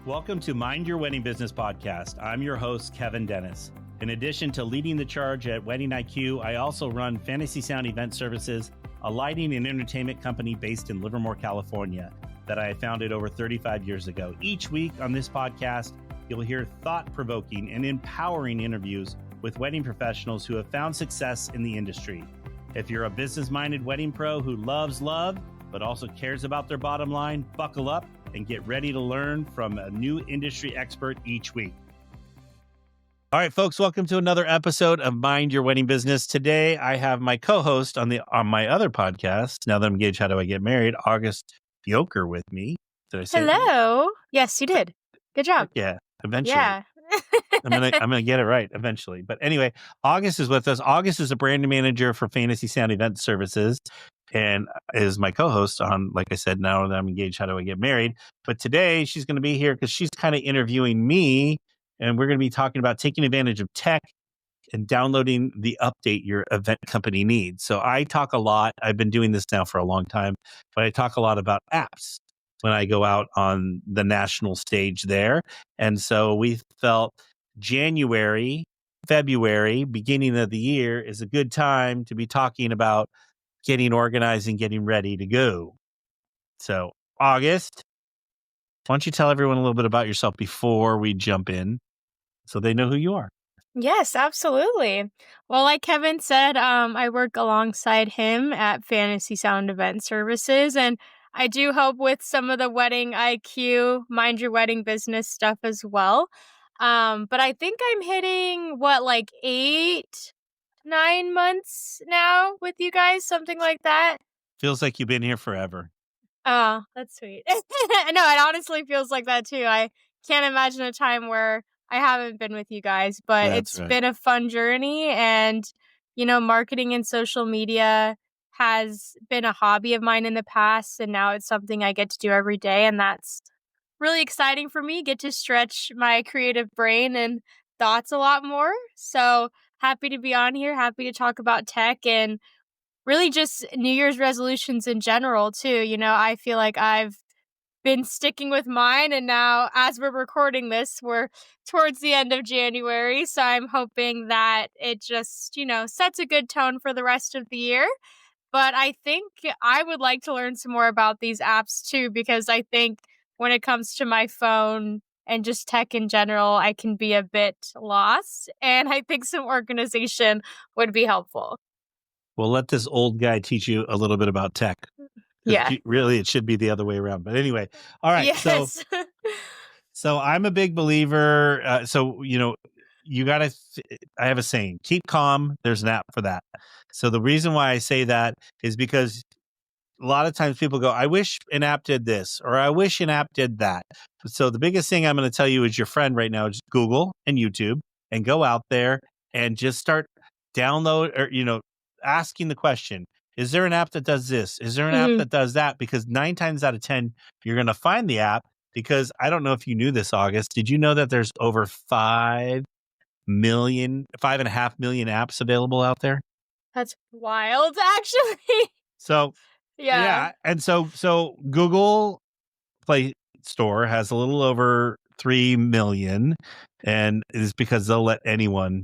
Welcome to Mind Your Wedding Business Podcast. I'm your host, Kevin Dennis. In addition to leading the charge at Wedding IQ, I also run Fantasy Sound Event Services, a lighting and entertainment company based in Livermore, California, that I founded over 35 years ago. Each week on this podcast, you'll hear thought-provoking and empowering interviews with wedding professionals who have found success in the industry. If you're a business-minded wedding pro who loves love, but also cares about their bottom line, buckle up and get ready to learn from a new industry expert each week. All right, folks, welcome to another episode of Mind Your Wedding Business. Today, I have my co-host on my other podcast, Now That I'm Engaged, How Do I Get Married, August Yoker with me. Did I say Hello. that? Yes, you did. Good job. Yeah, eventually. Yeah. I'm gonna get it right eventually. But anyway, August is with us. August is a brand manager for Fantasy Sound Event Services and is my co-host on, like I said, Now That I'm Engaged, How Do I Get Married? But today she's going to be here because she's kind of interviewing me, and we're going to be talking about taking advantage of tech and downloading the update your event company needs. So I talk a lot. I've been doing this now for a long time, but I talk a lot about apps when I go out on the national stage there. And so we felt January, February, beginning of the year is a good time to be talking about getting organized and getting ready to go. So, August, why don't you tell everyone a little bit about yourself before we jump in so they know who you are? Yes, absolutely. Well, like Kevin said, I work alongside him at Fantasy Sound Event Services, and I do help with some of the Wedding IQ, Mind Your Wedding Business stuff as well. But I think I'm hitting, 9 months now with you guys, something like that. Feels like you've been here forever. Oh, that's sweet. No, it honestly feels like that too. I can't imagine a time where I haven't been with you guys, but it's been a fun journey. And, marketing and social media has been a hobby of mine in the past. And now it's something I get to do every day. And that's really exciting for me. Get to stretch my creative brain and thoughts a lot more. So happy to be on here. Happy to talk about tech and really just New Year's resolutions in general, too. I feel like I've been sticking with mine, and now as we're recording this, we're towards the end of January. So I'm hoping that it just, sets a good tone for the rest of the year. But I think I would like to learn some more about these apps, too, because I think when it comes to my phone and just tech in general, I can be a bit lost. And I think some organization would be helpful. Well, let this old guy teach you a little bit about tech. Yeah. Really, it should be the other way around. But anyway, all right. Yes. So I'm a big believer. You got to, I have a saying, keep calm. There's an app for that. So the reason why I say that is because a lot of times people go, I wish an app did this, or I wish an app did that. So the biggest thing I'm going to tell you is your friend right now is Google and YouTube, and go out there and just start download or, asking the question, is there an app that does this? Is there an app that does that? Because 9 times out of 10, you're going to find the app, because I don't know if you knew this, August. Did you know that there's over 5.5 million apps available out there? That's wild, actually. So, yeah. And so Google Play Store has a little over 3 million, and it is because they'll let anyone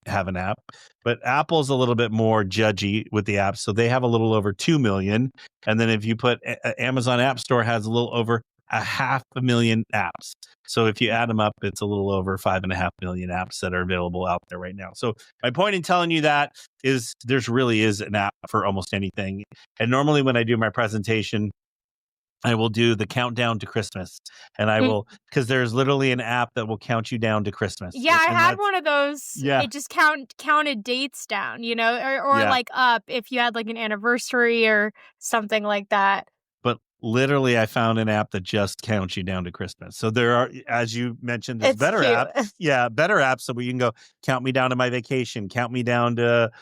have an app. But Apple's a little bit more judgy with the apps, so they have a little over 2 million. And then if you put Amazon App Store has a little over 500,000 apps. So if you add them up, it's a little over 5.5 million apps that are available out there right now. So my point in telling you that is there's really is an app for almost anything. And normally when I do my presentation, I will do the countdown to Christmas, and I will, because there's literally an app that will count you down to Christmas. Yeah, I had one of those. Yeah. It just counted dates down, or like up if you had like an anniversary or something like that. But literally, I found an app that just counts you down to Christmas. So there are, as you mentioned, there's better apps. Yeah, better apps so you can go count me down to my vacation, count me down to,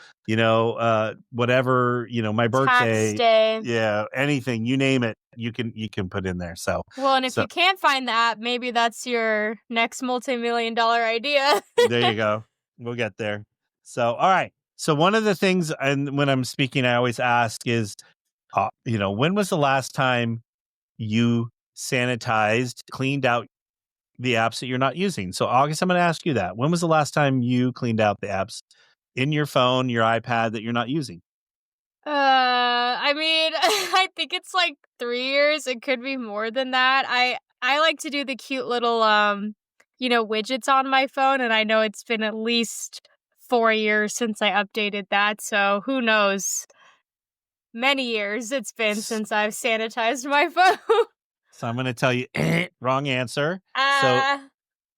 whatever, my birthday. Tax day. Yeah, anything, you name it, you can put in there. So well, and if you can't find the app, maybe that's your next multi-million-dollar idea. There you go. We'll get there. So, all right. So one of the things, and when I'm speaking, I always ask is, when was the last time you sanitized, cleaned out the apps that you're not using. So August, I'm going to ask you that. When was the last time you cleaned out the apps in your phone, your iPad that you're not using? I mean, I think it's like 3 years. It could be more than that. I like to do the cute little widgets on my phone, and I know it's been at least 4 years since I updated that. So who knows? Many years it's been since I've sanitized my phone. So I'm going to tell you, wrong answer. So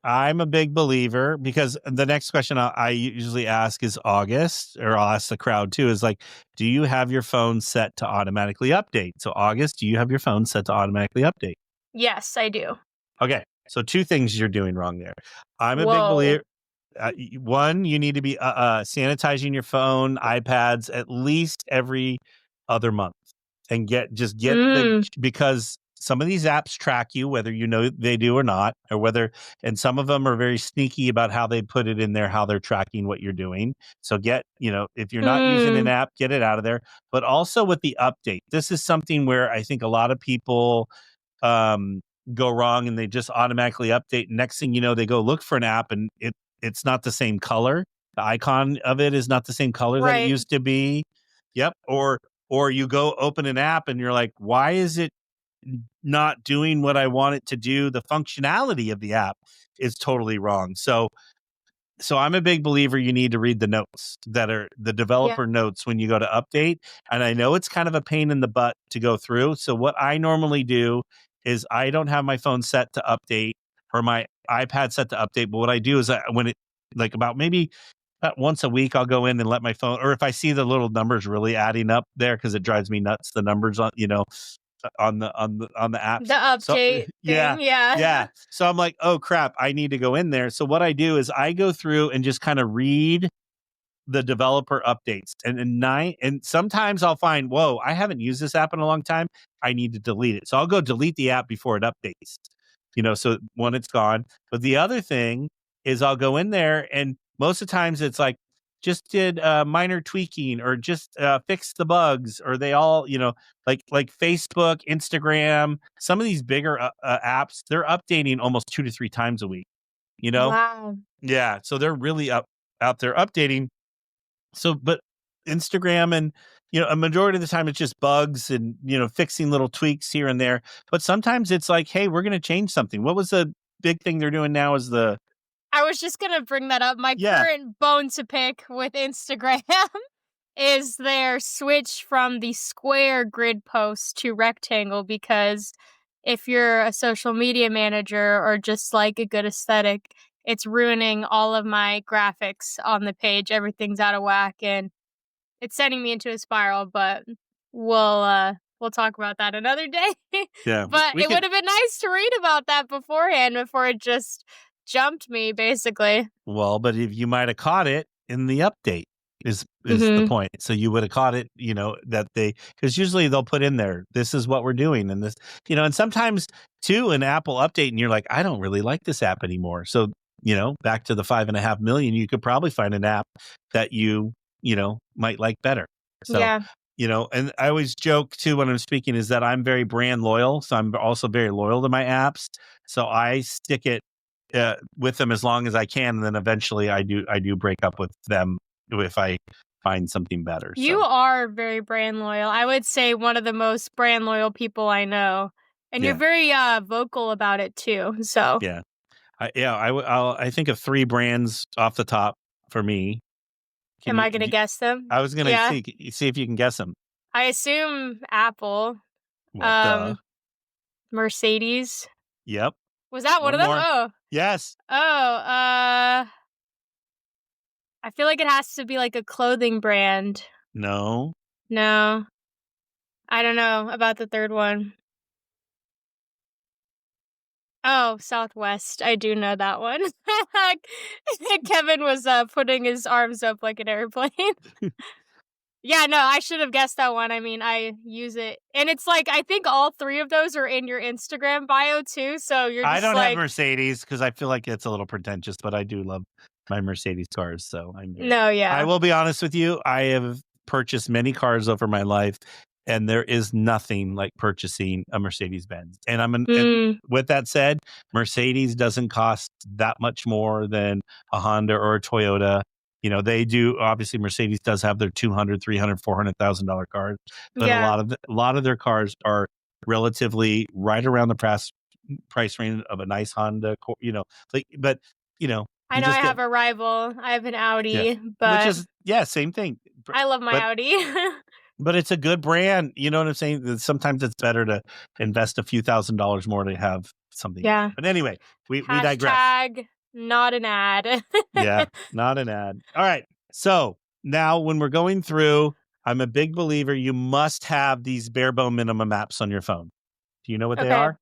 I'm a big believer, because the next question I usually ask is August, or I'll ask the crowd too, is like, do you have your phone set to automatically update? So August, do you have your phone set to automatically update? Yes, I do. Okay. So 2 things you're doing wrong there. I'm a big believer. One, you need to be sanitizing your phone, iPads at least every other month, and get because some of these apps track you, whether you know they do or not, and some of them are very sneaky about how they put it in there, how they're tracking what you're doing. So if you're not using an app, get it out of there. But also with the update, this is something where I think a lot of people go wrong, and they just automatically update. Next thing you know, they go look for an app, and it's not the same color. The icon of it is not the same color that it used to be. Yep. Or you go open an app and you're like, why is it not doing what I want it to do? The functionality of the app is totally wrong. So I'm a big believer you need to read the notes that are the developer notes when you go to update. And I know it's kind of a pain in the butt to go through. So what I normally do is I don't have my phone set to update or my iPad set to update. But what I do is when it about maybe once a week, I'll go in and let my phone, or if I see the little numbers really adding up there, because it drives me nuts, the numbers on the apps. The update thing, yeah. So I'm like, oh crap, I need to go in there. So what I do is I go through and just kind of read the developer updates, and sometimes I'll find, whoa, I haven't used this app in a long time. I need to delete it. So I'll go delete the app before it updates. So when it's gone. But the other thing is I'll go in there, and most of the times it's like, just did minor tweaking, or just fix the bugs, or they all, like Facebook, Instagram, some of these bigger apps, they're updating almost 2 to 3 times a week, Wow. Yeah. So they're really out there updating. So, but Instagram and, a majority of the time it's just bugs and, fixing little tweaks here and there. But sometimes it's like, hey, we're going to change something. What was the big thing they're doing now is I was just going to bring that up. My current bone to pick with Instagram is their switch from the square grid post to rectangle, because if you're a social media manager or just like a good aesthetic, it's ruining all of my graphics on the page. Everything's out of whack, and it's sending me into a spiral, but we'll talk about that another day. Yeah. But it would have been nice to read about that beforehand before it just jumped me, basically. Well, but if you might have caught it in the update is the point. So you would have caught it, because usually they'll put in there, this is what we're doing. And this, and sometimes too, an Apple update and you're like, I don't really like this app anymore. So, back to the 5.5 million, you could probably find an app that you might like better. So, and I always joke too when I'm speaking is that I'm very brand loyal. So I'm also very loyal to my apps. So I stick it with them as long as I can. And then eventually I do break up with them if I find something better. You are very brand loyal. I would say one of the most brand loyal people I know. And you're very vocal about it too. So yeah. I think of 3 brands off the top for me. Am I going to guess them? I was going to see if you can guess them. I assume Apple. Well, Mercedes. Yep. Was that one of them? More. Oh. Yes. Oh, I feel like it has to be like a clothing brand. No. I don't know about the third one. Oh, Southwest. I do know that one. Kevin was putting his arms up like an airplane. Yeah, no, I should have guessed that one. I mean, I use it. And it's like, I think all 3 of those are in your Instagram bio too. So you're just I don't have Mercedes because I feel like it's a little pretentious, but I do love my Mercedes cars. So I will be honest with you. I have purchased many cars over my life. And there is nothing like purchasing a Mercedes-Benz. And with that said, Mercedes doesn't cost that much more than a Honda or a Toyota. You know, they do, obviously Mercedes does have their $200,000, $300,000, $400,000 cars, but Yeah. a lot of their cars are relatively right around the price range of a nice Honda, you know, like, but you know, I know I have a rival. I have an Audi, which but is, same thing. I love my Audi. But it's a good brand. You know what I'm saying? Sometimes it's better to invest a few $1,000s more to have something. Yeah. But anyway, we digress. Hashtag not an ad. Yeah, not an ad. All right. So now when we're going through, I'm a big believer you must have these bare bone minimum apps on your phone. Do you know what they are?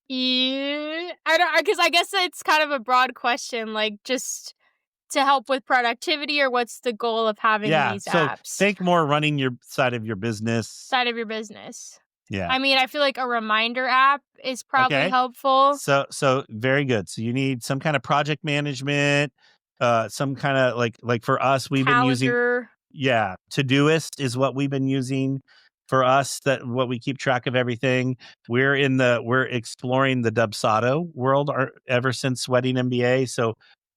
Yeah, I don't, because I guess it's kind of a broad question, like just to help with productivity, or what's the goal of having these apps? Think more running your side of your business. Yeah. I mean, I feel like a reminder app is probably helpful. So very good. So you need some kind of project management, some kind of like for us, we've been using Todoist is what we've been using for us, that what we keep track of everything. We're exploring the Dubsado world ever since Sweating MBA. So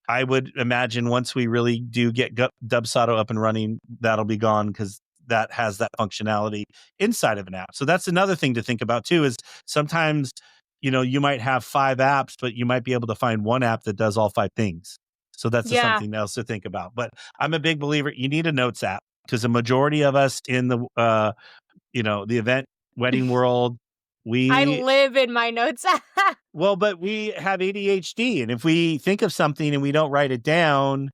I would imagine once we really do get Dubsado up and running, that'll be gone, because that has that functionality inside of an app. So that's another thing to think about too, is sometimes, you know, you might have 5 apps, but you might be able to find one app that does all 5 things. So that's something else to think about. But I'm a big believer, you need a notes app, because the majority of us in the, the event wedding world, I live in my notes app. Well, but we have ADHD, and if we think of something and we don't write it down,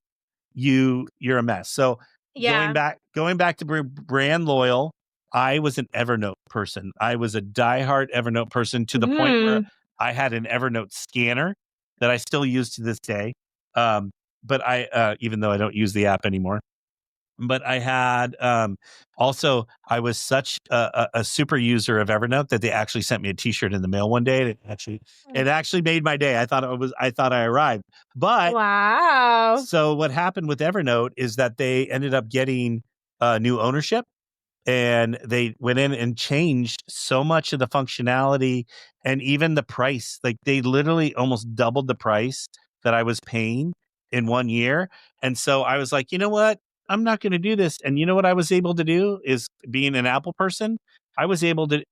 you're a mess. So going back to brand loyal, I was an Evernote person. I was a diehard Evernote person, to the point where I had an Evernote scanner that I still use to this day. But I, even though I don't use the app anymore, but I had, also, I was such a super user of Evernote that they actually sent me a t-shirt in the mail one day. It actually made my day. I thought I arrived. But wow. So what happened with Evernote is that they ended up getting new ownership, and they went in and changed so much of the functionality and even the price. Like, they literally almost doubled the price that I was paying in 1 year. And so I was like, you know what? I'm not going to do this. And you know what I was able to do is, being an Apple person, I was able to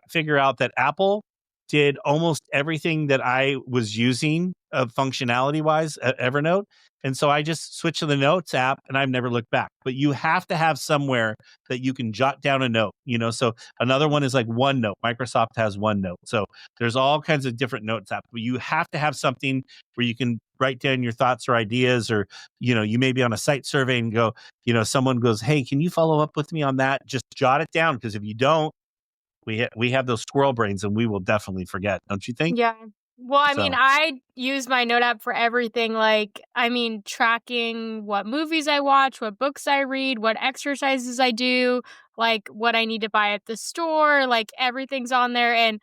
figure out that Apple did almost everything that I was using functionality wise at Evernote. And so I just switched to the Notes app, and I've never looked back. But you have to have somewhere that you can jot down a note, you know. So another one is like OneNote. Microsoft has OneNote. So there's all kinds of different notes apps. But you have to have something where you can write down your thoughts or ideas, or, you know, you may be on a site survey and go, you know, someone goes, hey, can you follow up with me on that? Just jot it down, because if you don't, we have those squirrel brains, and we will definitely forget. Don't you think? Yeah. Well, I mean, I use my note app for everything. Like, I mean, tracking what movies I watch, what books I read, what exercises I do, like what I need to buy at the store, like everything's on there. And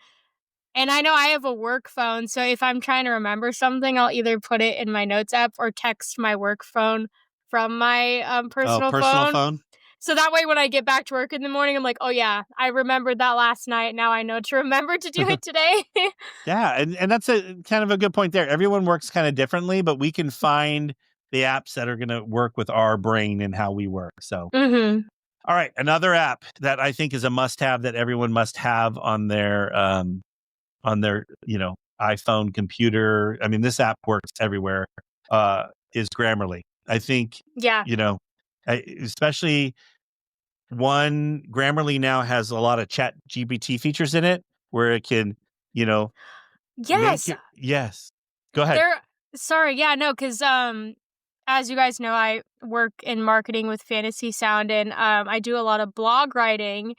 I know I have a work phone, so if I'm trying to remember something, I'll either put it in my notes app or text my work phone from my personal phone. So that way, when I get back to work in the morning, I'm like, oh yeah, I remembered that last night. Now I know to remember to do it today. Yeah, and that's a kind of a good point there. Everyone works kind of differently, but we can find the apps that are going to work with our brain and how we work. So, all right, another app that I think is a must-have that everyone must have on their iPhone, computer. I mean, this app works everywhere. Is Grammarly. I think, especially Grammarly now has a lot of Chat GPT features in it, where it can, yes. Yes. Go ahead. Because as you guys know, I work in marketing with Fantasy Sound, and I do a lot of blog writing.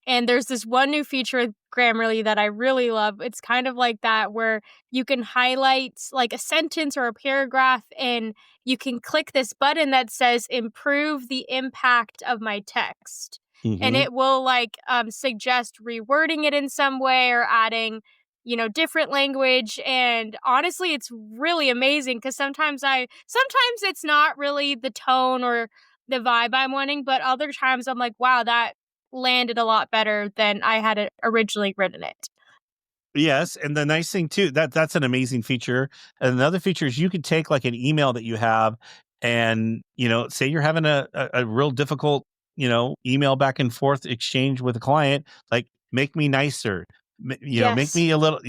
And there's this one new feature with Grammarly that I really love. It's kind of like that, where you can highlight like a sentence or a paragraph, and you can click this button that says improve the impact of my text. And it will suggest rewording it in some way, or adding, different language. And honestly, it's really amazing, because sometimes it's not really the tone or the vibe I'm wanting, but other times I'm like, wow, that landed a lot better than I had originally written it. Yes, and the nice thing too, that's an amazing feature. And another feature is you can take like an email that you have and, say you're having a real difficult, email back and forth exchange with a client, like make me nicer, make Yes. me a little,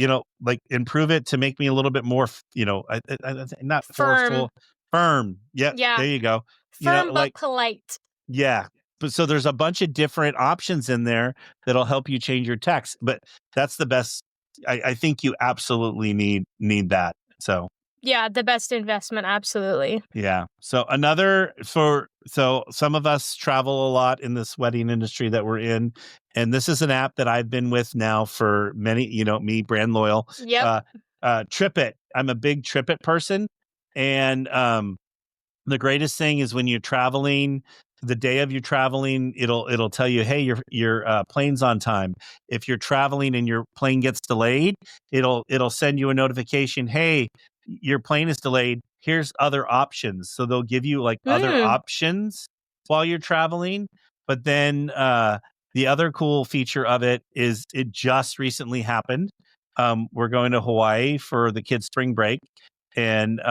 like improve it to make me a little bit more, not Firm. forceful, firm. Yeah, Yeah. there you go. Firm but Like, polite. yeah. But so there's a bunch of different options in there that'll help you change your text. But that's the best. I think you absolutely need that. So Yeah, the best investment, absolutely. yeah. So so some of us travel a lot in this wedding industry that we're in, and this is an app that I've been with now for many. Me, brand loyal. Yep. TripIt. I'm a big TripIt person, and the greatest thing is when you're traveling, the day of you traveling, it'll tell you, hey, your plane's on time. If you're traveling and your plane gets delayed, it'll send you a notification, hey, your plane is delayed. Here's other options. So they'll give you like other options while you're traveling. But then the other cool feature of it is it just recently happened. We're going to Hawaii for the kids' spring break, and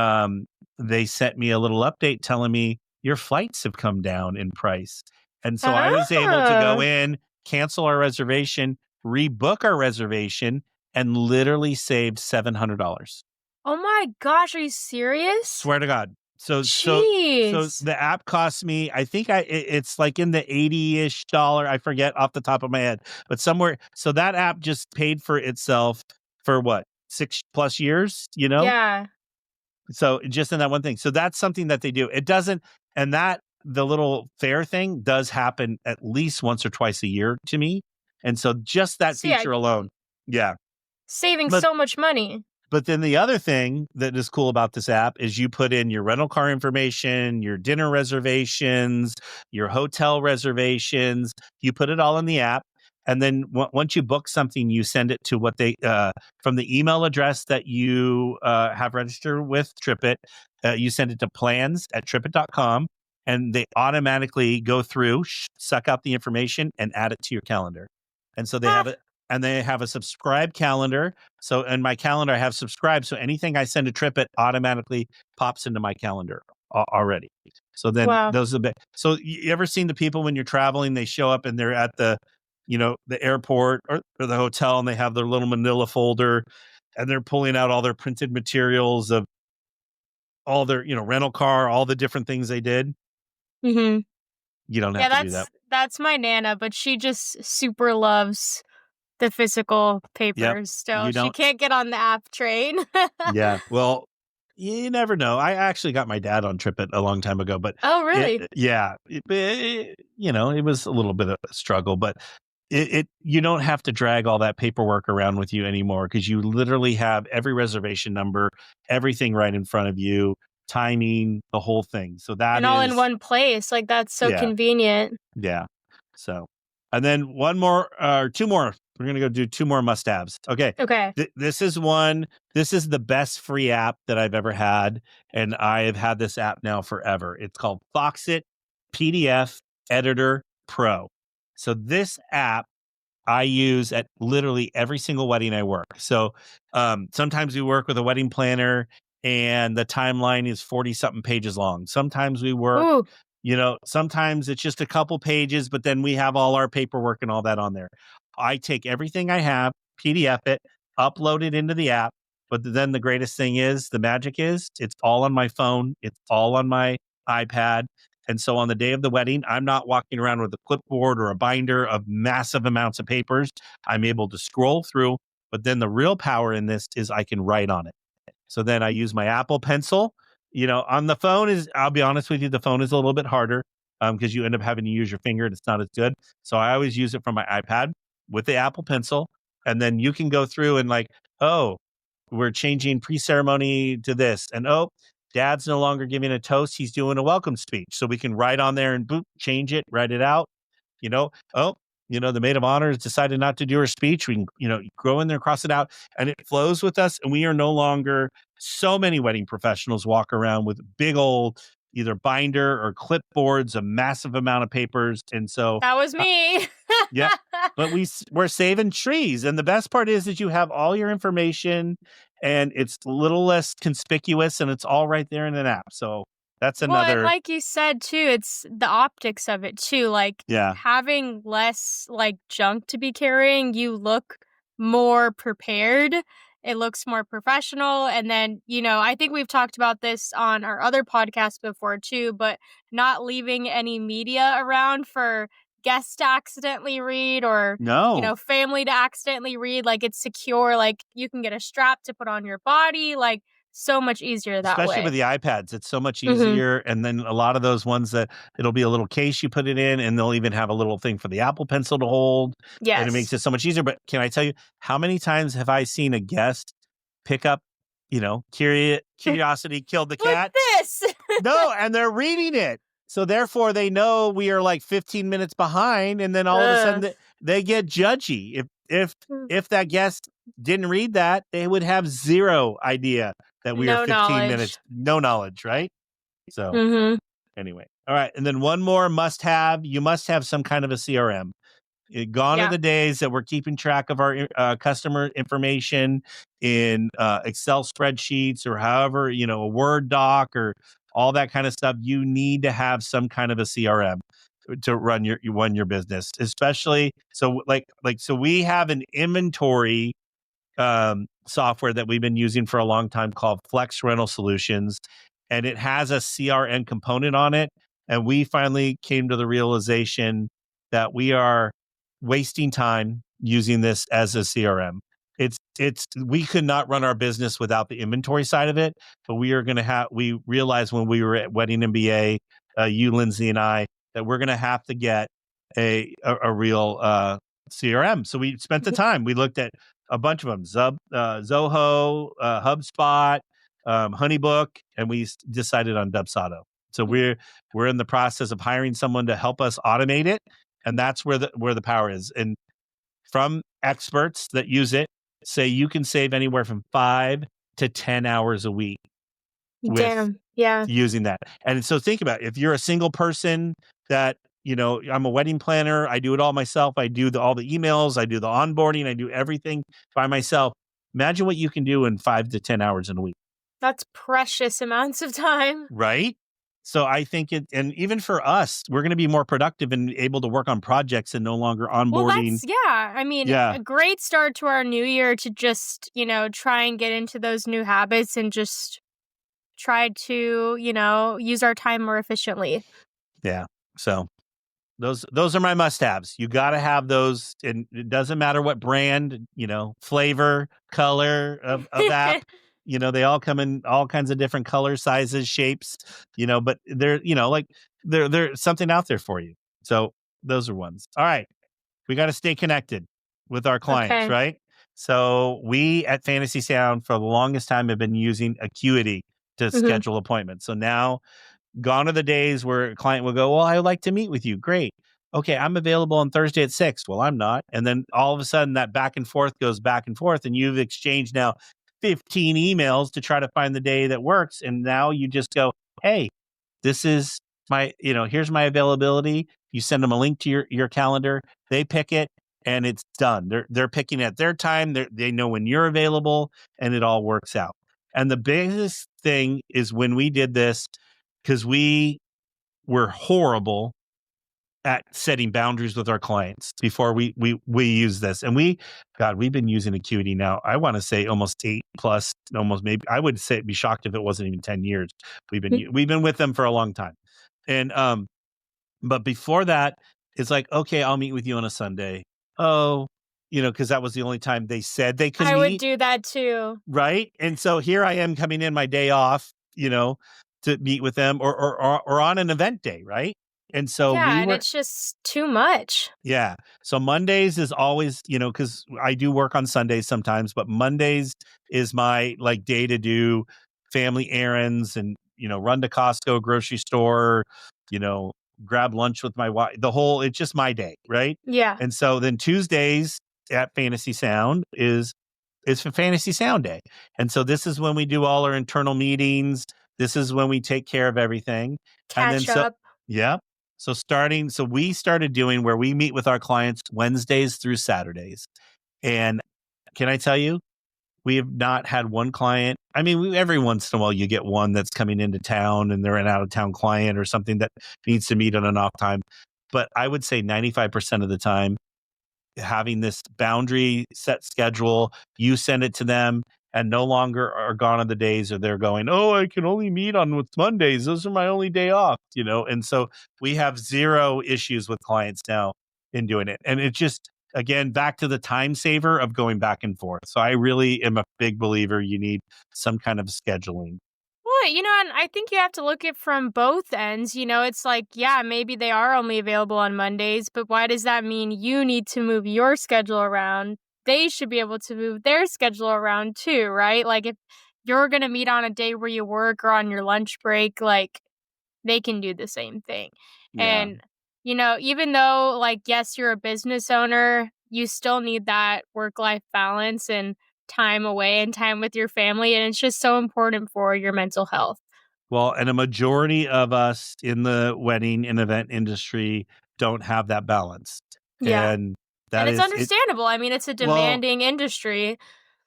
they sent me a little update telling me your flights have come down in price. And so I was able to go in, cancel our reservation, rebook our reservation, and literally saved $700. Oh my gosh, are you serious? Swear to God. So Jeez. the app cost me, I think it's like in the 80-ish dollar, I forget off the top of my head, but somewhere. So that app just paid for itself for what, 6+ years, Yeah. So just in that one thing. So that's something that they do. It doesn't, and that the little fair thing does happen at least once or twice a year to me. And so just that So yeah, feature alone. Yeah. saving But so much money. but then the other thing that is cool about this app is you put in your rental car information, your dinner reservations, your hotel reservations, you put it all in the app. And then once you book something, you send it to what they from the email address that you have registered with TripIt. You send it to plans@tripit.com, and they automatically go through, suck out the information, and add it to your calendar. And so they have it, and they have a subscribe calendar. So in my calendar, I have subscribed. So anything I send to TripIt automatically pops into my calendar already. So then those are so you ever seen the people when you're traveling, they show up and they're at the airport or the hotel, and they have their little manila folder and they're pulling out all their printed materials of all their, rental car, all the different things they did. Mm-hmm. You don't have to do that. That's my Nana, but she just super loves the physical papers still. She can't get on the app train. Yeah. Well, you never know. I actually got my dad on TripIt a long time ago, but oh, really? it was a little bit of a struggle, but you don't have to drag all that paperwork around with you anymore because you literally have every reservation number, everything right in front of you, timing, the whole thing. So that and all in one place. Like that's so convenient. Yeah. So, and then two more. We're going to go do two more must-haves. Okay. This is the best free app that I've ever had. And I have had this app now forever. It's called Foxit PDF Editor Pro. So this app I use at literally every single wedding I work. So sometimes we work with a wedding planner and the timeline is 40 something pages long. Sometimes we work, sometimes it's just a couple pages, but then we have all our paperwork and all that on there. I take everything I have, PDF it, upload it into the app. But then the greatest thing is, the magic is, it's all on my phone. It's all on my iPad. And so on the day of the wedding, I'm not walking around with a clipboard or a binder of massive amounts of papers. I'm able to scroll through. But then the real power in this is I can write on it. So then I use my Apple Pencil. On the phone I'll be honest with you, the phone is a little bit harder because you end up having to use your finger and it's not as good. So I always use it from my iPad with the Apple Pencil. And then you can go through and like, oh, we're changing pre-ceremony to this. And dad's no longer giving a toast. He's doing a welcome speech. So we can write on there and boop, change it, write it out. The maid of honor has decided not to do her speech. We can, go in there, cross it out, and it flows with us. And we are no longer, so many wedding professionals walk around with big old either binder or clipboards, a massive amount of papers. And so that was me. Yeah. But we're saving trees. And the best part is that you have all your information and it's a little less conspicuous and it's all right there in an app. So that's Well, and another. like you said too, it's the optics of it too. Like Yeah. having less like junk to be carrying, you look more prepared. It looks more professional. And then, I think we've talked about this on our other podcast before too, but not leaving any media around for guests to accidentally read or, No. family to accidentally read. Like it's secure. Like you can get a strap to put on your body. Like so much easier that Especially with way. the iPads, it's so much Mhm. easier. And then a lot of those ones that it'll be a little case you put it in, and they'll even have a little thing for the Apple Pencil to hold. And it makes Yes. it so much easier. But can I tell you, how many times have I seen a guest pick up, curiosity killed the cat? This. No, and they're reading it. So therefore they know we are like 15 minutes behind, and then all of a sudden they get judgy. If that guest didn't read that, they would have zero idea that we are No 15 knowledge. minutes, no knowledge, right? So anyway. All right. And then one more must have, you must have some kind of a CRM. Gone are the days that we're keeping track of our customer information in Excel spreadsheets or however, a Word doc or all that kind of stuff. You need to have some kind of a CRM to run your business, especially so so we have an inventory software that we've been using for a long time called Flex Rental Solutions, and it has a CRM component on it. And we finally came to the realization that we are wasting time using this as a CRM. We could not run our business without the inventory side of it, but we realized when we were at Wedding MBA, you, Lindsay, and I, that we're going to have to get a real CRM. So we spent the time. We looked at a bunch of them: Zoho, HubSpot, Honeybook, and we decided on Dubsado. So we're in the process of hiring someone to help us automate it, and that's where the power is. And from experts that use it, say you can save anywhere from 5 to 10 hours a week with using that. And so think about it. If you're a single person that, I'm a wedding planner, I do it all myself. I do all the emails, I do the onboarding, I do everything by myself. Imagine what you can do in 5 to 10 hours in a week. That's precious amounts of time. Right? So I think and even for us, we're going to be more productive and able to work on projects and no longer onboarding. Well, a great start to our new year to just, try and get into those new habits and just try to, use our time more efficiently. Yeah. So those are my must-haves. You got to have those, and it doesn't matter what brand, flavor, color of app. They all come in all kinds of different colors, sizes, shapes. But they're there's something out there for you. So those are ones. All right, we got to stay connected with our clients, right? So we at Fantasy Sound for the longest time have been using Acuity to schedule appointments. So now, gone are the days where a client will go, well, I would like to meet with you. Great. Okay, I'm available on Thursday at 6. Well, I'm not. And then all of a sudden that back and forth goes back and forth, and you've exchanged now 15 emails to try to find the day that works. And now you just go, hey, this is my, here's my availability. You send them a link to your calendar. They pick it and it's done. They're picking at their time. They know when you're available, and it all works out. And the biggest thing is when we did this, because we were horrible at setting boundaries with our clients before we use this. And we've been using Acuity now, I want to say almost 8 plus, almost, maybe I would say, be shocked if it wasn't even 10 years. We've been with them for a long time. And but before that, it's like, okay, I'll meet with you on a Sunday. Oh, because that was the only time they said they could meet. I would do that too. Right. And so here I am coming in my day off, to meet with them or on an event day, right? And so it's just too much. Yeah. So Mondays is always, because I do work on Sundays sometimes, but Mondays is my day to do family errands and, run to Costco, grocery store, grab lunch with my wife. It's just my day, right? Yeah. And so then Tuesdays at Fantasy Sound is for Fantasy Sound Day. And so this is when we do all our internal meetings. This is when we take care of everything. Catch up. Yeah. So we started doing where we meet with our clients Wednesdays through Saturdays. And can I tell you, we have not had one client. I mean, every once in a while you get one that's coming into town and they're an out of town client or something that needs to meet on an off time. But I would say 95% of the time, having this boundary set schedule, you send it to them and no longer are gone on the days or they're going, oh, I can only meet on Mondays. Those are my only day off, And so we have zero issues with clients now in doing it. And it just, again, back to the time saver of going back and forth. So I really am a big believer you need some kind of scheduling. Well, and I think you have to look at from both ends. It's like, yeah, maybe they are only available on Mondays, but why does that mean you need to move your schedule around? They should be able to move their schedule around too, right? Like if you're going to meet on a day where you work or on your lunch break, like they can do the same thing. Yeah. And, even though like, yes, you're a business owner, you still need that work-life balance and time away and time with your family. And it's just so important for your mental health. Well, and a majority of us in the wedding and event industry don't have that balance. Yeah. And that And it's is it. understandable. I mean, it's a Well, demanding industry.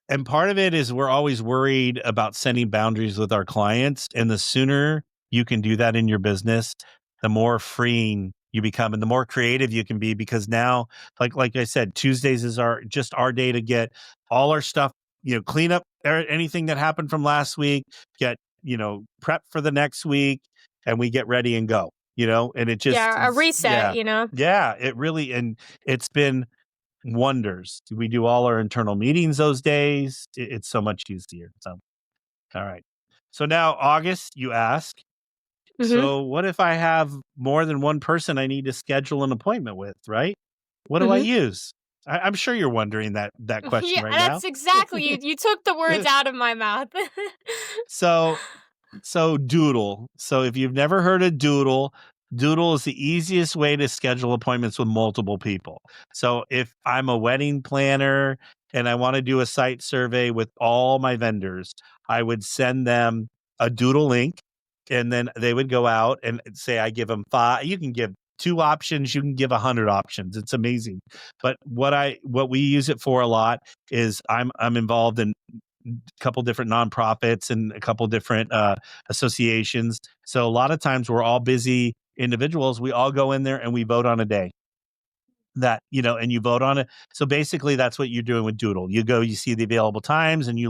and part of it is we're always worried about setting boundaries with our clients. And the sooner you can do that in your business, the more freeing you become and the more creative you can be. Because now, like I said, Tuesdays is our day to get all our stuff, clean up anything that happened from last week, get, prep for the next week, and we get ready and go, and it just, Yeah, a reset, yeah, it really, and it's been wonders. We do all our internal meetings those days. It's so much easier. So, all right. So now, August, you ask. Mhm. So, what if I have more than one person I need to schedule an appointment with, right? What do I Mhm. use? I'm sure you're wondering that question Yeah, right now. that's exactly you took the words out of my mouth. So, Doodle. So if you've never heard of Doodle, Doodle is the easiest way to schedule appointments with multiple people. So if I'm a wedding planner and I want to do a site survey with all my vendors, I would send them a Doodle link and then they would go out and say, I give them 5. You can give 2 options, you can give 100 options. It's amazing. But what we use it for a lot is I'm involved in couple different nonprofits and a couple different associations. So a lot of times we're all busy individuals. We all go in there and we vote on a day that, and you vote on it. So basically that's what you're doing with Doodle. You go, you see the available times and you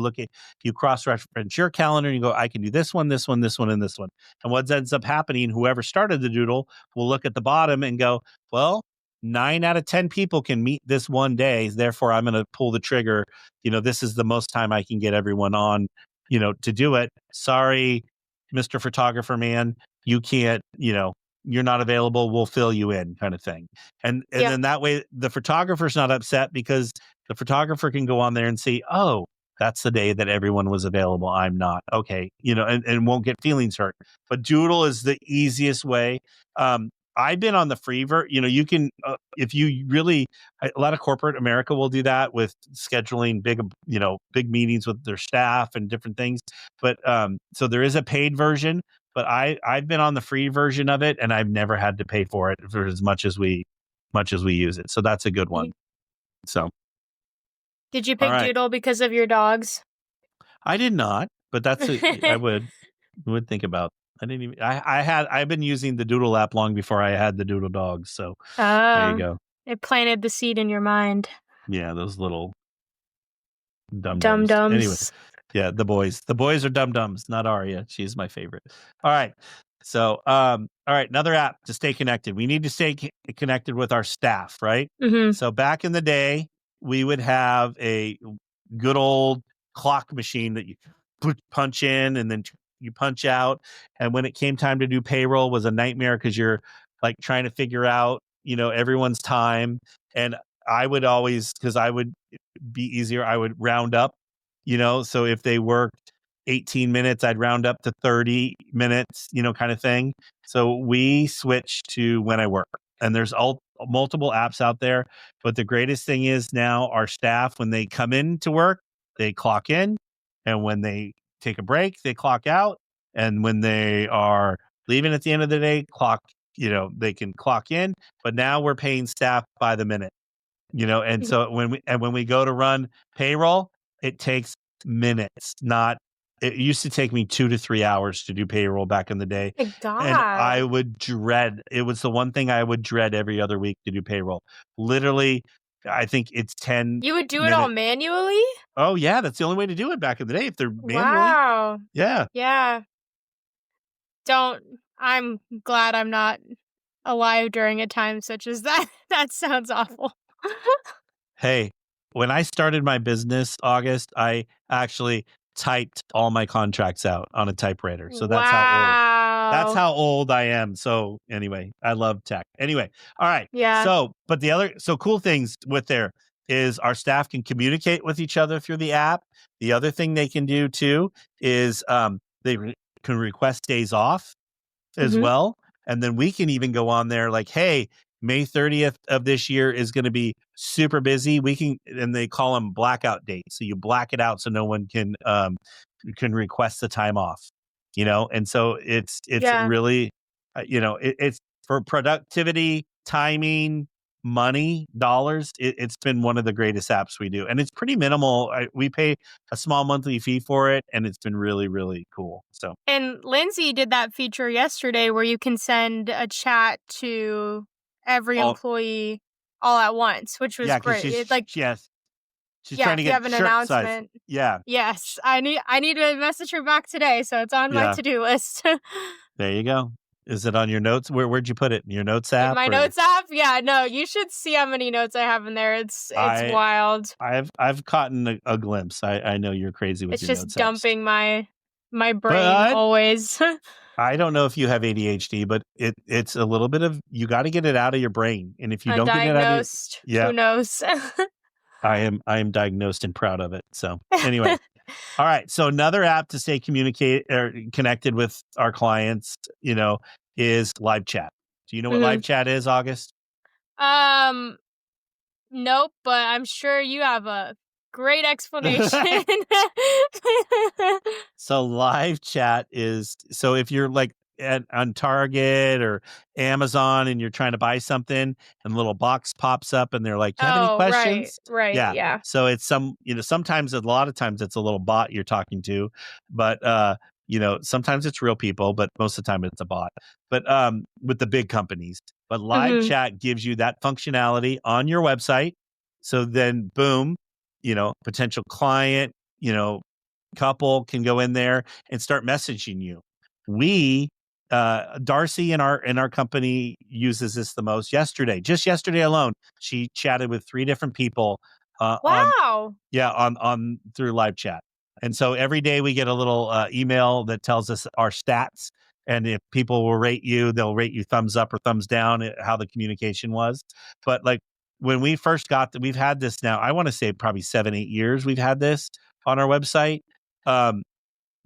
cross-reference your calendar and you go, I can do this one, this one, this one, and this one. And what ends up happening, whoever started the Doodle will look at the bottom and go, well, 9 out of 10 people can meet this one day. Therefore, I'm going to pull the trigger. This is the most time I can get everyone on, to do it. Sorry, Mr. Photographer man, you can't, you're not available. We'll fill you in, kind of thing. And Yep. then that way the photographer's not upset because the photographer can go on there and see, oh, that's the day that everyone was available. I'm not. Okay. And won't get feelings hurt. But Doodle is the easiest way. I've been on the free you can, if you really, a lot of corporate America will do that with scheduling big meetings with their staff and different things. But so there is a paid version, but I've been on the free version of it and I've never had to pay for it for as much as we use it. So that's a good one. So, Did you all pick right. Doodle because of your dogs? I did not, but I would think about. I didn't even. I've been using the Doodle app long before I had the Doodle dogs. So there you Oh, go. it planted the seed in your mind. Yeah, those little Dum dum-dums. Anyway, dums. yeah, the boys. The boys are dum-dums, not Aria. She's my favorite. All right. So, all right, another app to stay connected. We need to stay connected with our staff, right? Mhm. So back in the day, we would have a good old clock machine that you punch in and then you punch out. And when it came time to do payroll was a nightmare because you're like trying to figure out, everyone's time. And I would always, because I would be easier, I would round up, so if they worked 18 minutes, I'd round up to 30 minutes, kind of thing. So we switched to when I work. And there's multiple apps out there. But the greatest thing is now our staff, when they come in to work, they clock in. And when they take a break, they clock out. And when they are leaving at the end of the day, clock they can clock in, but now we're paying staff by the minute. And so when we go to run payroll, it takes minutes. Not It used to take me 2 to 3 hours to do payroll back in the day, My and I God. would dread. It was the one thing I would dread every other week to do payroll. Literally, I think it's 10 You would do it all minutes. manually? Oh yeah, that's the only way to do it back in the day if they're manually. Wow. Yeah. Yeah. I'm glad I'm not alive during a time such as that. That sounds awful. Hey, when I started my business, August, I actually typed all my contracts out on a typewriter. So that's Wow. how old I am. So anyway, I love tech. Anyway, all right. Yeah. So cool things with there is our staff can communicate with each other through the app. The other thing they can do too is can request days off as Mhm. well. And then we can even go on there like, hey, May 30th of this year is going to be super busy. And they call them blackout dates. So you black it out so no one can request the time off, And so it's Yeah. really, it's for productivity, timing, money, dollars. It's been one of the greatest apps we do. And it's pretty minimal. We pay a small monthly fee for it. And it's been really, really cool. So. And Lindsay did that feature yesterday where you can send a chat to every all, employee all at once, which was Yeah, because great. she's Yeah, trying to if you get have an shirt size. announcement. Yeah, Yes, I need to message her back today, so it's on my yeah. to-do list. There you go. Is it on your notes? Where'd you put it? In your notes In app? my Or notes app? Yeah, no, you should see how many notes I have in there. It's I wild. I've caught a glimpse. I know you're crazy with It's your just notes apps, dumping my brain but always. I don't know if you have ADHD, but it's a little bit of you got to get it out of your brain, and if you don't get it out of your, Undiagnosed. yeah, Who knows? I am diagnosed and proud of it. So anyway. All right. So another app to stay connected with our clients, is live chat. Do you know what live Mhm. chat is, August? Nope, but I'm sure you have a great explanation. So live chat is if you're like on Target or Amazon and you're trying to buy something and a little box pops up and they're like, "Do you have any Oh, right, questions?" right, Yeah. yeah. So it's sometimes a lot of times it's a little bot you're talking to, but sometimes it's real people, but most of the time it's a bot. But with the big companies. But live Mhm. chat gives you that functionality on your website. So then boom, potential client, couple can go in there and start messaging you. We Darcy in our company uses this the most. Just yesterday alone, she chatted with 3 different people on Wow. on through live chat. And so every day we get a little email that tells us our stats, and if people will rate you, they'll rate you thumbs up or thumbs down how the communication was. But like when we first we've had this now, I want to say probably 7-8 years we've had this on our website. um,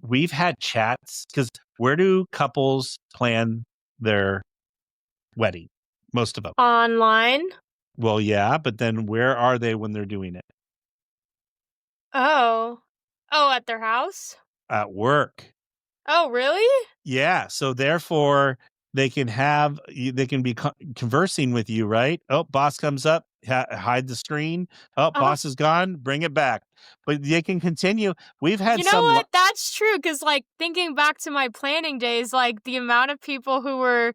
we've had chats because where do couples plan their wedding? Most of them. Online? Well, yeah, but then where are they when they're doing it? Oh. Oh, at their house? At work. Oh, really? Yeah. So therefore, they can be conversing with you, right? Oh, boss comes up, hide the screen. Oh, Uh, boss is gone, bring it back. But they can continue. We've had you know some. what? That's true, 'cause, like, thinking back to my planning days, like, the amount of people who were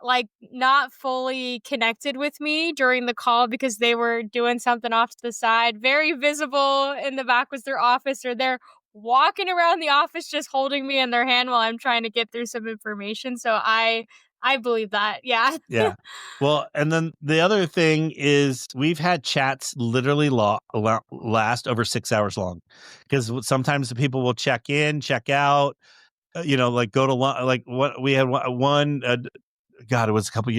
like not fully connected with me during the call because they were doing something off to the side. Very visible in the back was their office, or they're walking around the office just holding me in their hand while I'm trying to get through some information. So I believe that. Yeah. Yeah. Well, and then the other thing is we've had chats literally last over 6 hours long because sometimes the people will check in, check out, like go to lunch. Like what we had one, God, it was a couple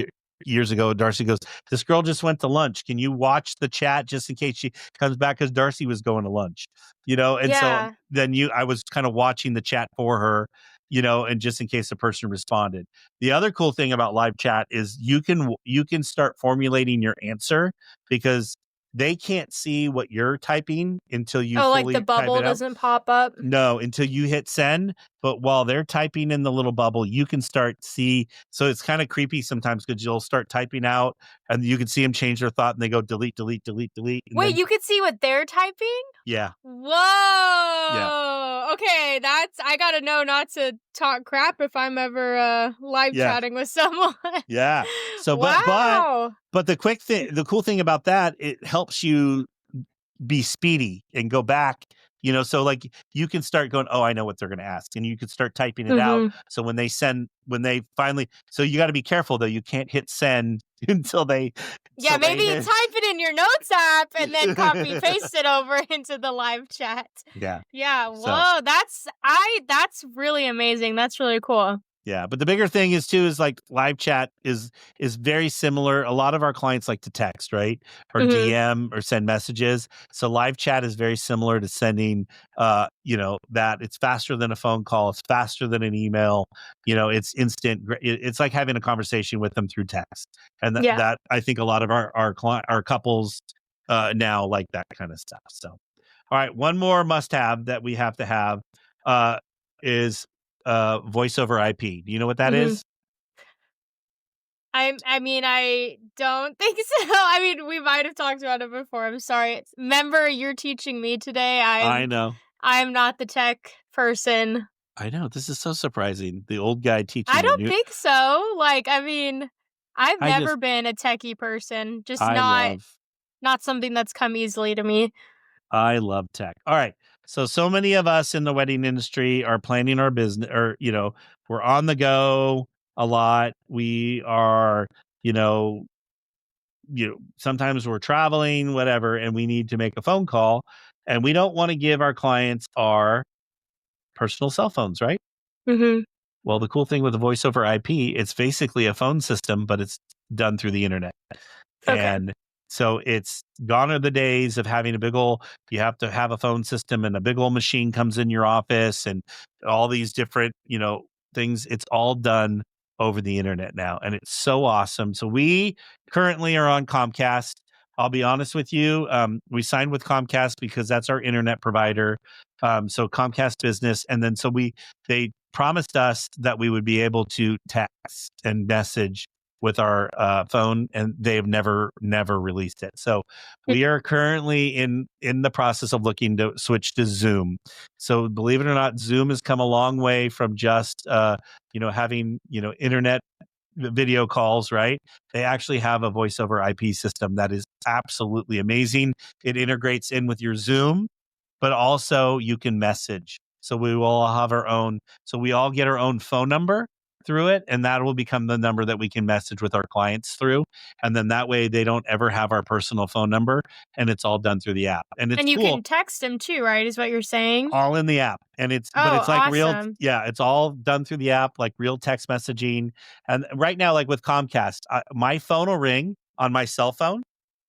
years ago. Darcy goes, "This girl just went to lunch. Can you watch the chat just in case she comes back?" Because Darcy was going to lunch, And so Yeah. then I was kind of watching the chat for her, and just in case the person responded. The other cool thing about live chat is you can start formulating your answer because they can't see what you're typing until you like fully the bubble type it out. doesn't pop up? No, until you hit send. But while they're typing in the little bubble, you can start see. So it's kind of creepy sometimes because you'll start typing out and you can see them change their thought and they go delete, delete, delete, delete. And Wait, then, you could see what they're typing? yeah. Whoa. Yeah. Okay, I gotta know not to talk crap if I'm ever live chatting with someone. Yeah. So wow. but the cool thing about that, it helps you be speedy and go back, so like you can start going, oh, I know what they're going to ask. And you can start typing it out. So when they finally, so you got to be careful though. You can't hit send until they. Yeah, so maybe type it in your notes app and then copy paste it over into the live chat. Yeah. Yeah. Whoa. That's really amazing. That's really cool. Yeah, but the bigger thing is like live chat is very similar. A lot of our clients like to text, right? Or DM or send messages. So live chat is very similar to sending that it's faster than a phone call, it's faster than an email, it's instant. It's like having a conversation with them through text. And that I think a lot of our couples now like that kind of stuff. So all right, one more must have that we have to have is voice over IP. Do you know what that is? I mean, I don't think so. I mean, we might have talked about it before. I'm sorry. Remember, you're teaching me today. I know. I'm not the tech person. I know. This is so surprising. The old guy teaching. I don't think so. Like, I mean, I've never been a techie person. Just not something that's come easily to me. I love tech. All right. So many of us in the wedding industry are planning our business, or, we're on the go a lot. We are, sometimes we're traveling, whatever, and we need to make a phone call, and we don't want to give our clients our personal cell phones, right? Well, the cool thing with the voice over IP, it's basically a phone system, but it's done through the internet. Okay. And so it's gone are the days of having you have to have a phone system and a big old machine comes in your office and all these different, things. It's all done over the internet now. And it's so awesome. So we currently are on Comcast. I'll be honest with you. We signed with Comcast because that's our internet provider. So Comcast Business. And then they promised us that we would be able to text and message with our phone, and they have never released it. So we are currently in the process of looking to switch to Zoom. So believe it or not, Zoom has come a long way from just having internet video calls, right? They actually have a voice over IP system that is absolutely amazing. It integrates in with your Zoom, but also you can message. So we will all have our own. So we all get our own phone number through it, and that will become the number that we can message with our clients through. And then that way they don't ever have our personal phone number, and it's all done through the app. And it's you cool. Can text them too, right? Is what you're saying? All in the app. And it's like awesome. real. Yeah, it's all done through the app, like real text messaging. And right now, like with Comcast, my phone will ring on my cell phone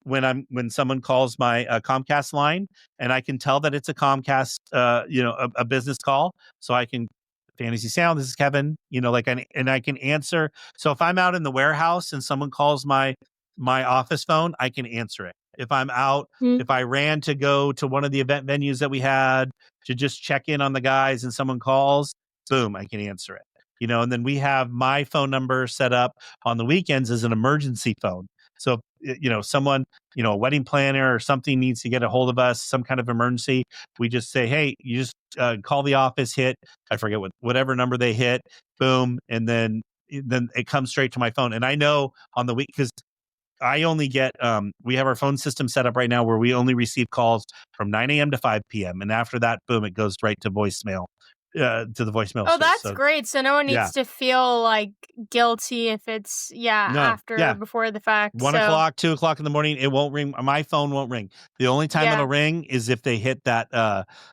when someone calls my Comcast line, and I can tell that it's a Comcast, a business call. So I can Fantasy Sound, this is Kevin, and I can answer. So if I'm out in the warehouse and someone calls my office phone, I can answer it. If I'm out, if I ran to go to one of the event venues that we had to just check in on the guys and someone calls, boom, I can answer it. And then we have my phone number set up on the weekends as an emergency phone. So, someone, a wedding planner or something needs to get a hold of us, some kind of emergency, we just say, hey, you just call the office, I forget whatever number they hit, boom, and then it comes straight to my phone. And I know on the week, because I only get, we have our phone system set up right now where we only receive calls from 9 a.m. to 5 p.m. And after that, boom, it goes right to voicemail. To the voicemail. Oh, that's great. So no one needs to feel like guilty if it's before the fact. 1 o'clock, 2 o'clock in the morning, it won't ring. My phone won't ring. The only time it'll ring is if they hit that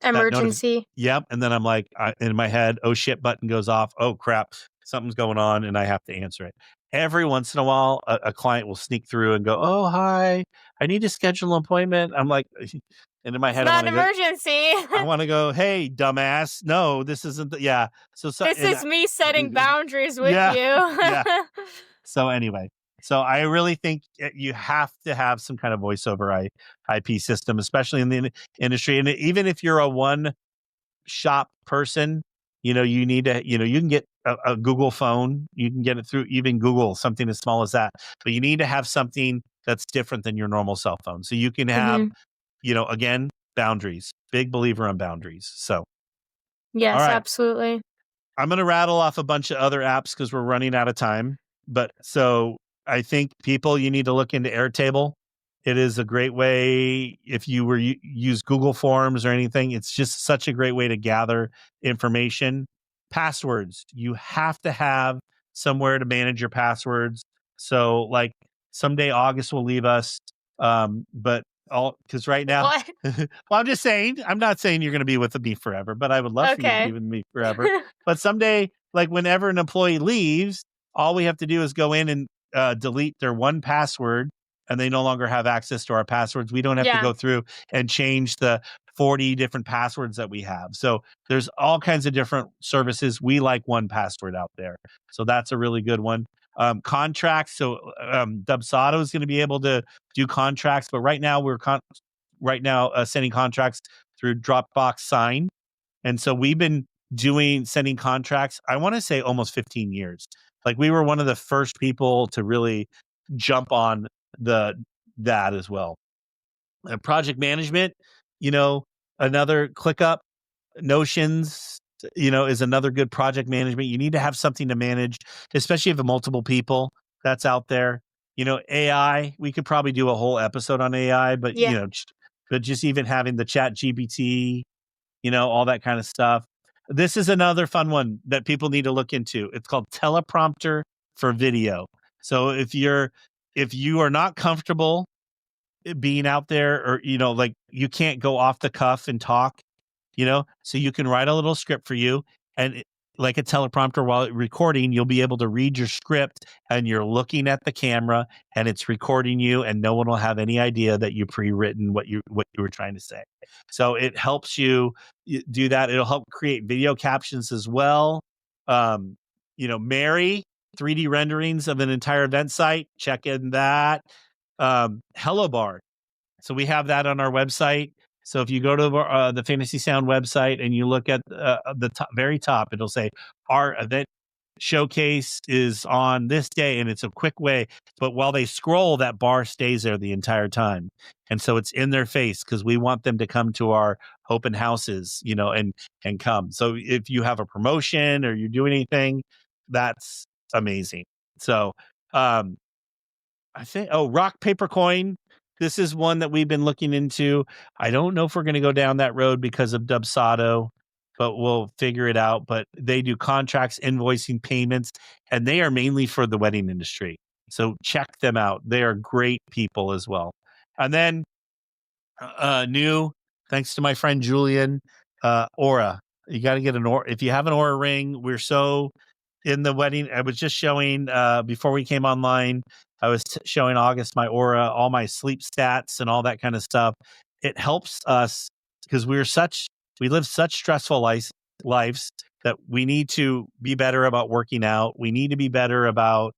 emergency. Yep. And then I'm like, in my head, oh shit, button goes off. Oh crap, something's going on, and I have to answer it. Every once in a while, a client will sneak through and go, oh, hi, I need to schedule an appointment. I'm like, and in my head, not an emergency. I want to go, hey, dumbass. No, this isn't. So this is me setting boundaries with you. So anyway, So I really think you have to have some kind of voice over IP system, especially in the industry. And even if you're a one shop person, you need to, you can get a Google phone. You can get it through even Google, something as small as that. But you need to have something that's different than your normal cell phone. So you can have, again, boundaries. Big believer on boundaries. So, yes, all right. absolutely. I'm going to rattle off a bunch of other apps because we're running out of time. But so I think people, you need to look into Airtable. It is a great way if you were use Google Forms or anything. It's just such a great way to gather information. Passwords. You have to have somewhere to manage your passwords. So like someday August will leave us. But because right now, well, I'm just saying, I'm not saying you're going to be with me forever, but I would love for you to be with me forever. But someday, like whenever an employee leaves, all we have to do is go in and delete their one password, and they no longer have access to our passwords. We don't have to go through and change the 40 different passwords that we have. So there's all kinds of different services. We like 1Password out there. So that's a really good one. Contracts. So Dubsado is going to be able to do contracts, but right now we're sending contracts through Dropbox Sign. And so we've been sending contracts, I want to say almost 15 years. Like we were one of the first people to really jump on that as well. Project management, another ClickUp, Notions, is another good project management. You need to have something to manage, especially if you have multiple people that's out there. AI, we could probably do a whole episode on AI, but but just even having the Chat GPT, all that kind of stuff. This is another fun one that people need to look into. It's called teleprompter for video. So if you are not comfortable being out there, or like you can't go off the cuff and talk, so you can write a little script for you, and like a teleprompter while recording, you'll be able to read your script and you're looking at the camera and it's recording you, and no one will have any idea that you pre-written what you were trying to say. So it helps you do that. It'll help create video captions as well. Mary 3D renderings of an entire event site. Check in that. Hello Bar. So we have that on our website. So if you go to the Fantasy Sound website and you look at the very top, it'll say our event showcase is on this day, and it's a quick way. But while they scroll, that bar stays there the entire time. And so it's in their face because we want them to come to our open houses, and come. So if you have a promotion or you're doing anything, that's amazing. So I think, rock, paper, coin. This is one that we've been looking into. I don't know if we're going to go down that road because of Dubsado, but we'll figure it out. But they do contracts, invoicing, payments, and they are mainly for the wedding industry. So check them out. They are great people as well. And then new, thanks to my friend Julian, Aura. You got to get an Aura. If you have an Aura ring, we're so in the wedding. I was just showing before we came online, I was showing August my Aura, all my sleep stats and all that kind of stuff. It helps us because we live such stressful lives that we need to be better about working out. We need to be better about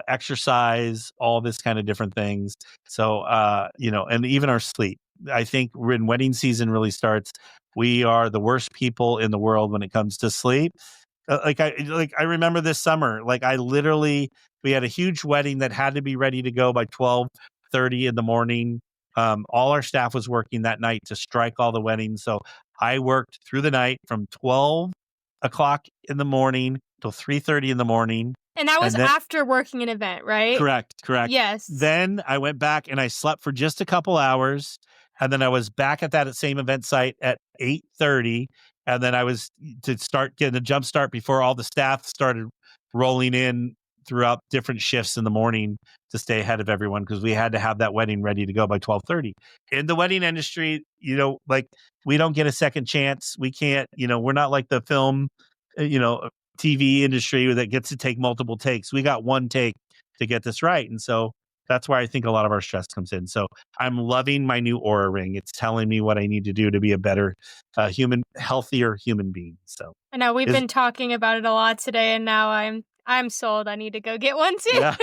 exercise, all this kind of different things. So, and even our sleep. I think when wedding season really starts, we are the worst people in the world when it comes to sleep. I remember this summer, we had a huge wedding that had to be ready to go by 12:30 in the morning. All our staff was working that night to strike all the weddings. So I worked through the night from 12 o'clock in the morning till 3:30 in the morning. And that was after working an event, right? Correct. Yes. Then I went back and I slept for just a couple hours. And then I was back at that same event site at 8:30. And then I was to start getting a jump start before all the staff started rolling in throughout different shifts in the morning to stay ahead of everyone, because we had to have that wedding ready to go by 12:30. In the wedding industry, we don't get a second chance. We can't, we're not like the film, TV industry that gets to take multiple takes. We got one take to get this right. And so that's where I think a lot of our stress comes in. So I'm loving my new Aura ring. It's telling me what I need to do to be a better healthier human being. So I know we've been talking about it a lot today, and now I'm I'm sold. I need to go get one too. Yeah.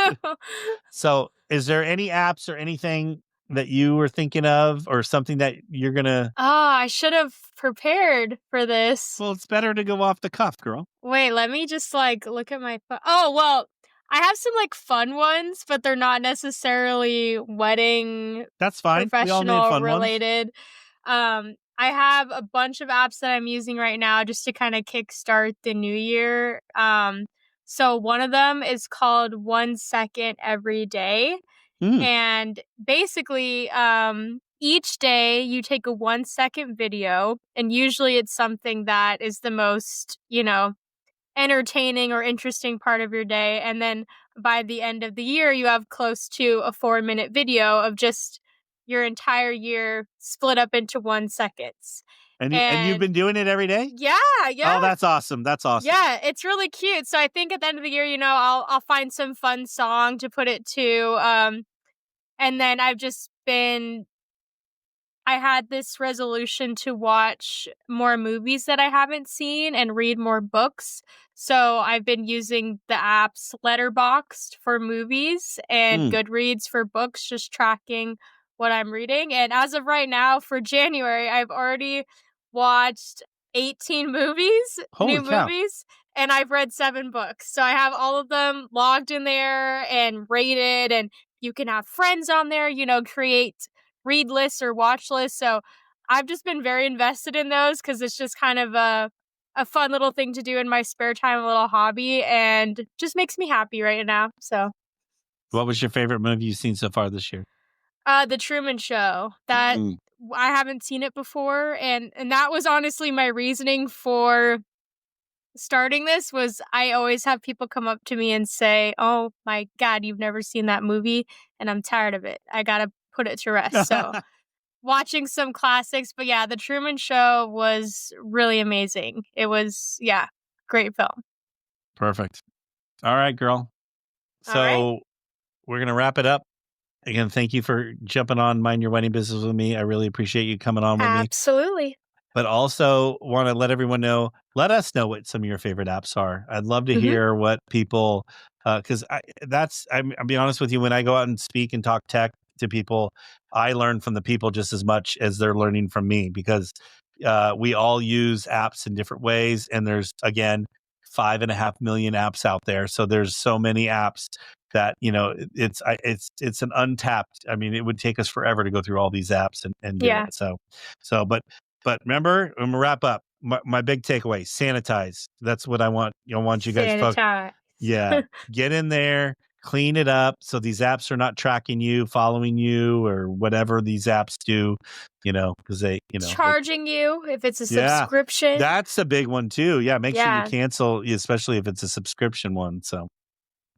So is there any apps or anything that you were thinking of or something that you're going to... Oh, I should have prepared for this. Well, it's better to go off the cuff, girl. Wait, let me just look at my phone. Oh, well, I have some fun ones, but they're not necessarily wedding. That's fine. Professional related. I have a bunch of apps that I'm using right now just to kind of kickstart the new year. So one of them is called 1 Second Every Day. And basically, each day you take a 1 second video, and usually it's something that is the most, entertaining or interesting part of your day. And then by the end of the year, you have close to a 4-minute video of just your entire year split up into 1 second. And you've been doing it every day? Yeah. Oh, that's awesome. Yeah, it's really cute. So I think at the end of the year, I'll find some fun song to put it to. And then I had this resolution to watch more movies that I haven't seen and read more books. So I've been using the apps Letterboxd for movies and Goodreads for books, just tracking what I'm reading. And as of right now, for January, I've already watched 18 movies, new movies, and I've read 7 books. So I have all of them logged in there and rated, and you can have friends on there, create read lists or watch lists. So I've just been very invested in those because it's just kind of a fun little thing to do in my spare time, a little hobby, and just makes me happy right now. So what was your favorite movie you've seen so far this year? The Truman Show. That I haven't seen it before, and that was honestly my reasoning for starting this. Was I always have people come up to me and say, "Oh my God, you've never seen that movie," and I'm tired of it. I gotta put it to rest. So watching some classics, but yeah, The Truman Show was really amazing. It was, great film. Perfect. All right, girl. So we're going to wrap it up. Again, thank you for jumping on Mind Your Wedding Business with me. I really appreciate you coming on with me. Absolutely. But also want to let everyone know, let us know what some of your favorite apps are. I'd love to hear what people, because I'll be honest with you, when I go out and speak and talk tech to people, I learn from the people just as much as they're learning from me, because we all use apps in different ways. And there's, again, 5.5 million apps out there. So there's so many apps that, it's an untapped. I mean, it would take us forever to go through all these apps and do it. But remember, I'm gonna wrap up. My big takeaway: sanitize. That's what I want. I want you guys. Sanitize. Yeah, get in there, clean it up, so these apps are not tracking you, following you, or whatever these apps do. Because they, charging you if it's a subscription. That's a big one too. Yeah, make sure you cancel, especially if it's a subscription one. So,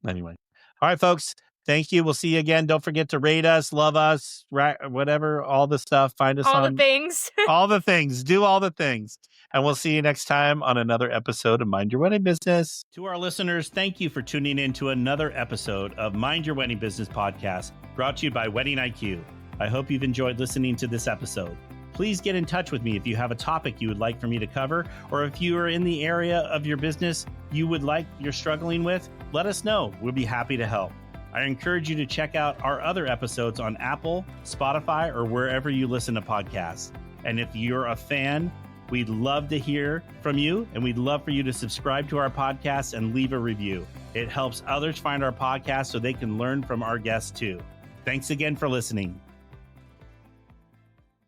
anyway, all right, folks. Thank you. We'll see you again. Don't forget to rate us, love us, whatever, all the stuff. Find us all the things. All the things. Do all the things. And we'll see you next time on another episode of Mind Your Wedding Business. To our listeners, thank you for tuning in to another episode of Mind Your Wedding Business podcast, brought to you by Wedding IQ. I hope you've enjoyed listening to this episode. Please get in touch with me if you have a topic you would like for me to cover, or if you are in the area of your business you're struggling with, let us know. We'll be happy to help. I encourage you to check out our other episodes on Apple, Spotify, or wherever you listen to podcasts. And if you're a fan, we'd love to hear from you, and we'd love for you to subscribe to our podcast and leave a review. It helps others find our podcast so they can learn from our guests too. Thanks again for listening.